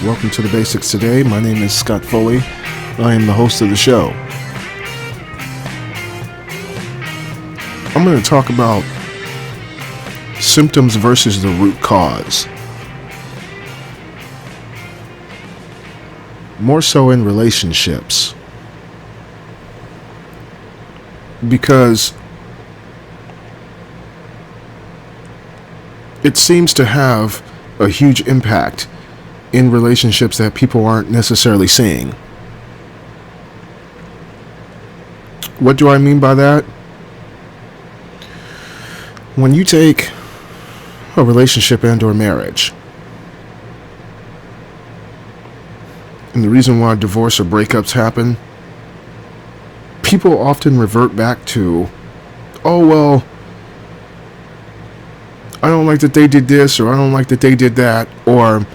Welcome to the Basics Today. My name is Scott Foley. I am the host of the show. I'm going to talk about symptoms versus the root cause. More so in relationships. Because it seems to have a huge impact in relationships that people aren't necessarily seeing. What do I mean by that? When you take a relationship and or marriage, and the reason why divorce or breakups happen, people often revert back to, oh well, I don't like that they did this, or I don't like that they did that, or,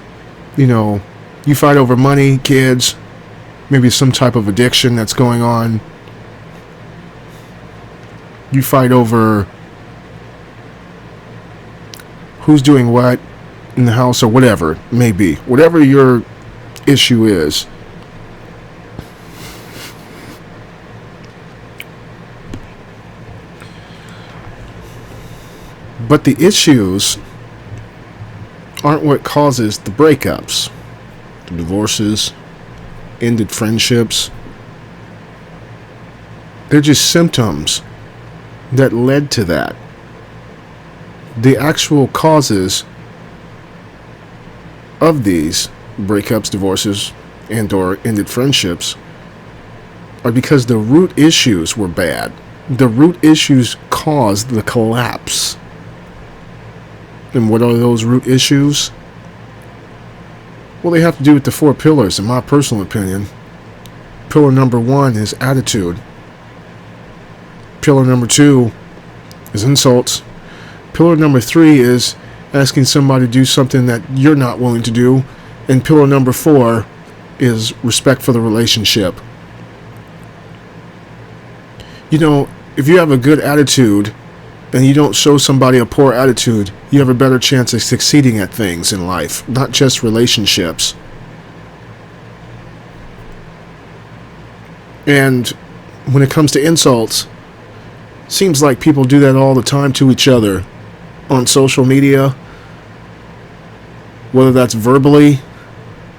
you know, you fight over money, kids, maybe some type of addiction that's going on. You fight over who's doing what in the house or whatever it may be. Whatever your issue is. But the issues aren't what causes the breakups, the divorces, ended friendships. They're just symptoms that led to that. The actual causes of these breakups, divorces, and or ended friendships are because the root issues were bad. The root issues caused the collapse. And what are those root issues? Well, they have to do with the four pillars, in my personal opinion. Pillar number 1 is attitude. Pillar number 2 is insults. Pillar number 3 is asking somebody to do something that you're not willing to do. And pillar number 4 is respect for the relationship. You know, if you have a good attitude and you don't show somebody a poor attitude, you have a better chance of succeeding at things in life, not just relationships. And when it comes to insults, seems like people do that all the time to each other on social media, whether that's verbally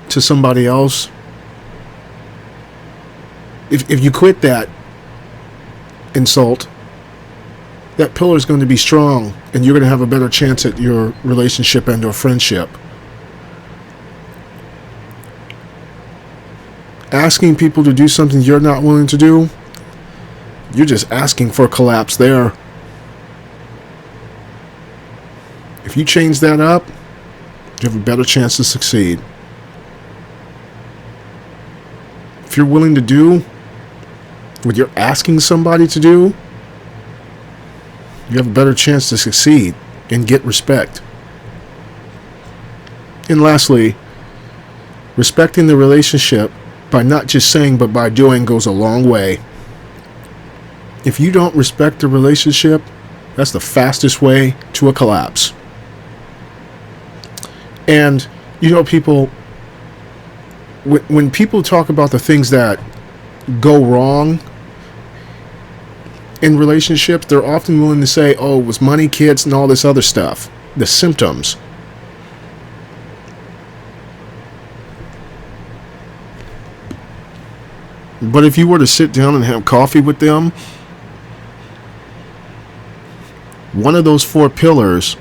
to somebody else. If you quit that insult, that pillar is going to be strong, and you're going to have a better chance at your relationship and or friendship. Asking people to do something you're not willing to do, you're just asking for collapse there. If you change that up, you have a better chance to succeed. If you're willing to do what you're asking somebody to do, you have a better chance to succeed and get respect. And lastly, respecting the relationship by not just saying but by doing goes a long way. If you don't respect the relationship, that's the fastest way to a collapse. And, you know, people, when people talk about the things that go wrong in relationships, they're often willing to say, oh, it was money, kids, and all this other stuff. The symptoms. But if you were to sit down and have coffee with them, one of those four pillars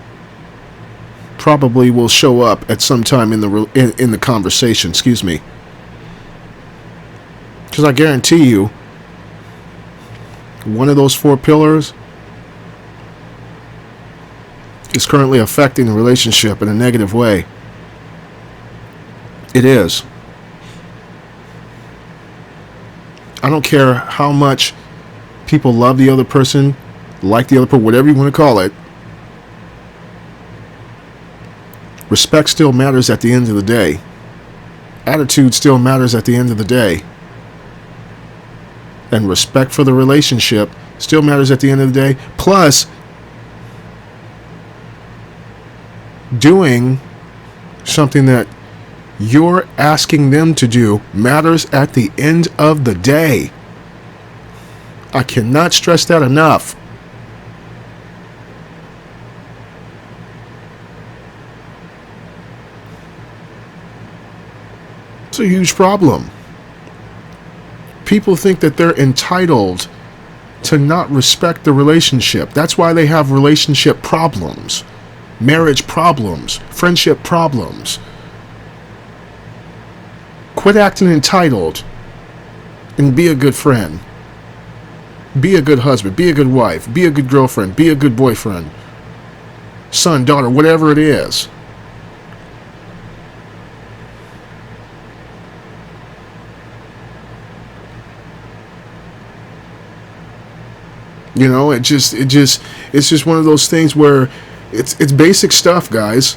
probably will show up at some time in the conversation. Excuse me. Because I guarantee you, one of those four pillars is currently affecting the relationship in a negative way. It is. I don't care how much people love the other person, like the other person, whatever you want to call it. Respect still matters at the end of the day. Attitude still matters at the end of the day. And respect for the relationship still matters at the end of the day. Plus, doing something that you're asking them to do matters at the end of the day. I cannot stress that enough. It's a huge problem. People think that they're entitled to not respect the relationship. That's why they have relationship problems, marriage problems, friendship problems. Quit acting entitled and be a good friend. Be a good husband. Be a good wife. Be a good girlfriend. Be a good boyfriend. Son, daughter, whatever it is. You know, it's just one of those things where it's basic stuff, guys.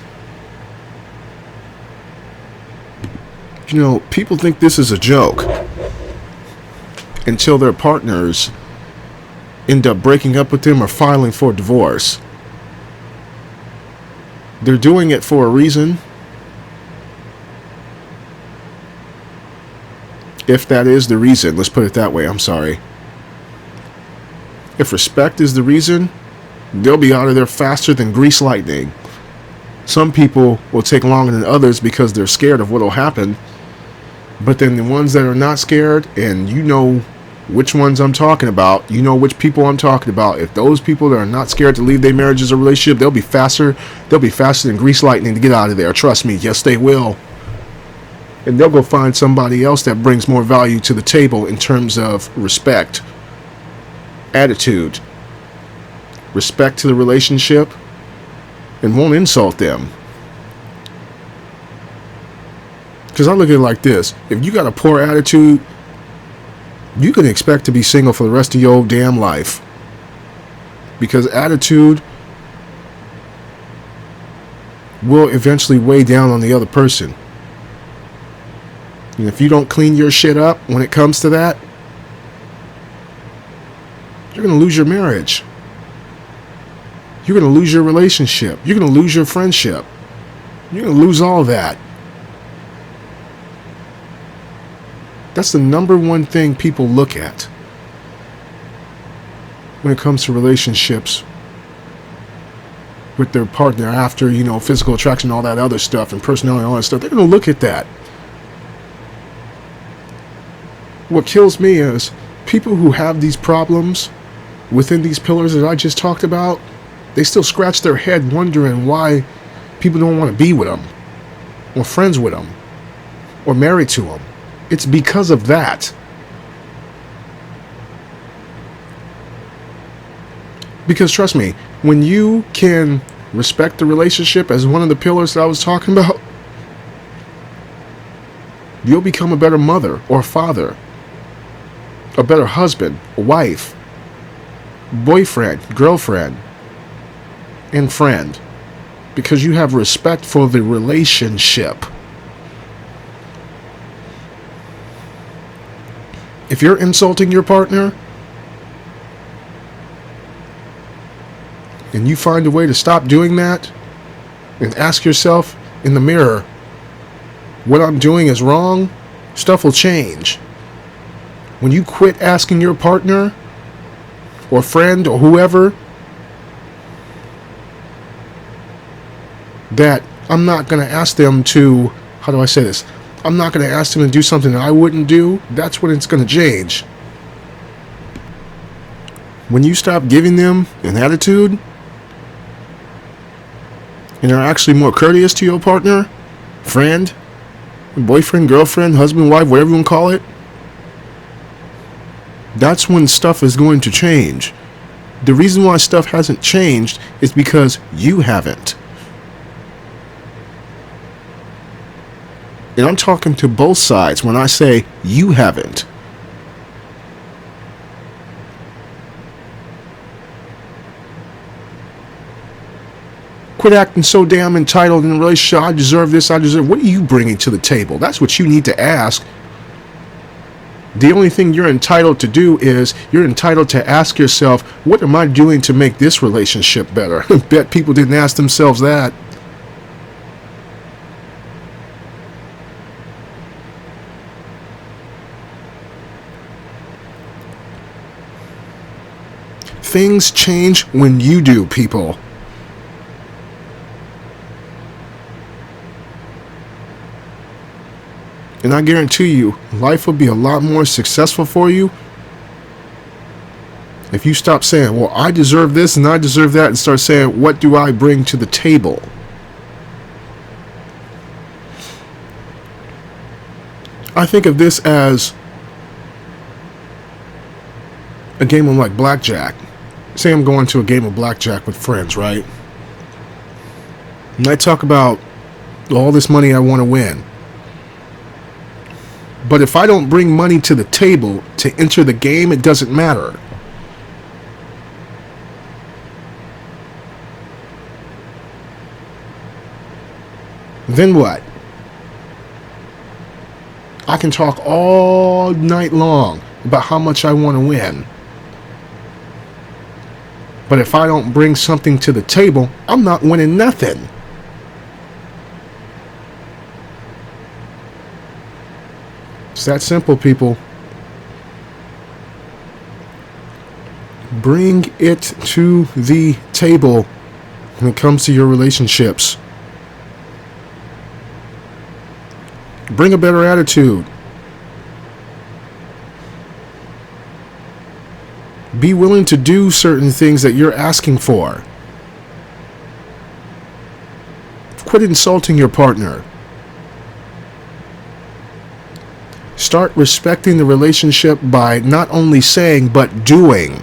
You know, people think this is a joke until their partners end up breaking up with them or filing for divorce. They're doing it for a reason. If that is the reason, let's put it that way, I'm sorry. If respect is the reason, they'll be out of there faster than grease lightning. Some people will take longer than others because they're scared of what will happen. But then the ones that are not scared, and you know which ones I'm talking about, you know which people I'm talking about. If those people that are not scared to leave their marriages or relationship, they'll be faster than grease lightning to get out of there. Trust me, yes they will. And they'll go find somebody else that brings more value to the table in terms of respect, attitude, respect to the relationship, and won't insult them. Because I look at it like this: if you got a poor attitude, you can expect to be single for the rest of your damn life. Because attitude will eventually weigh down on the other person. And if you don't clean your shit up when it comes to that, you're going to lose your marriage. You're going to lose your relationship. You're going to lose your friendship. You're going to lose all that. That's the number one thing people look at when it comes to relationships with their partner after, you know, physical attraction, all that other stuff, and personality, all that stuff. They're going to look at that. What kills me is people who have these problems within these pillars that I just talked about, they still scratch their head wondering why people don't want to be with them, or friends with them, or married to them. It's because of that. Because trust me, when you can respect the relationship as one of the pillars that I was talking about, you'll become a better mother or father, a better husband, wife, boyfriend, girlfriend, and friend. Because you have respect for the relationship. If you're insulting your partner and you find a way to stop doing that and ask yourself in the mirror, what I'm doing is wrong, stuff will change. When you quit asking your partner or friend or whoever that I'm not going to ask them to, how do I say this? I'm not going to ask them to do something that I wouldn't do. That's when it's going to change. When you stop giving them an attitude and are actually more courteous to your partner, friend, boyfriend, girlfriend, husband, wife, whatever you want to call it, that's when stuff is going to change. The reason why stuff hasn't changed is because you haven't. And I'm talking to both sides when I say you haven't. Quit acting so damn entitled in a relationship. I deserve this, I deserve. What are you bringing to the table? That's what you need to ask. The only thing you're entitled to do is you're entitled to ask yourself, what am I doing to make this relationship better? I bet people didn't ask themselves that. things change when you do, people. And I guarantee you, life will be a lot more successful for you if you stop saying, well, I deserve this and I deserve that, and start saying, what do I bring to the table? I think of this as a game of like blackjack. Say I'm going to a game of blackjack with friends, right? And I talk about all this money I want to win. But if I don't bring money to the table to enter the game, it doesn't matter. Then what? I can talk all night long about how much I want to win. But if I don't bring something to the table, I'm not winning nothing. It's that simple, people. Bring it to the table when it comes to your relationships. Bring a better attitude. Be willing to do certain things that you're asking for. Quit insulting your partner. Start respecting the relationship by not only saying, but doing.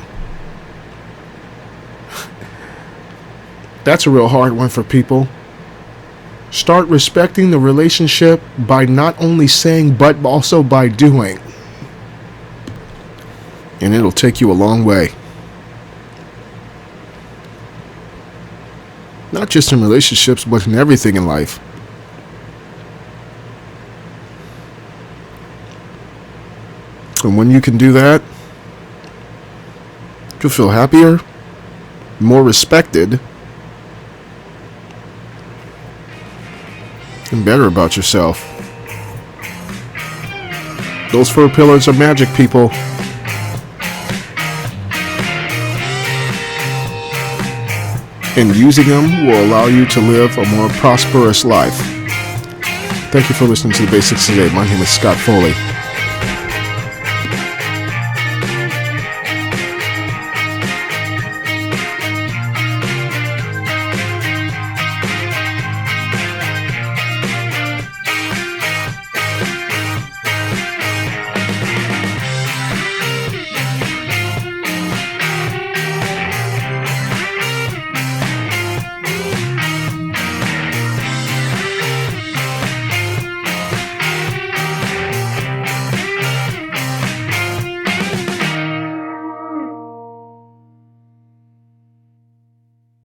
That's a real hard one for people. Start respecting the relationship by not only saying, but also by doing. And it'll take you a long way. Not just in relationships, but in everything in life. And when you can do that, you'll feel happier, more respected, and better about yourself. Those 4 pillars are magic, people. And using them will allow you to live a more prosperous life. Thank you for listening to The Basics today. My name is Scott Foley.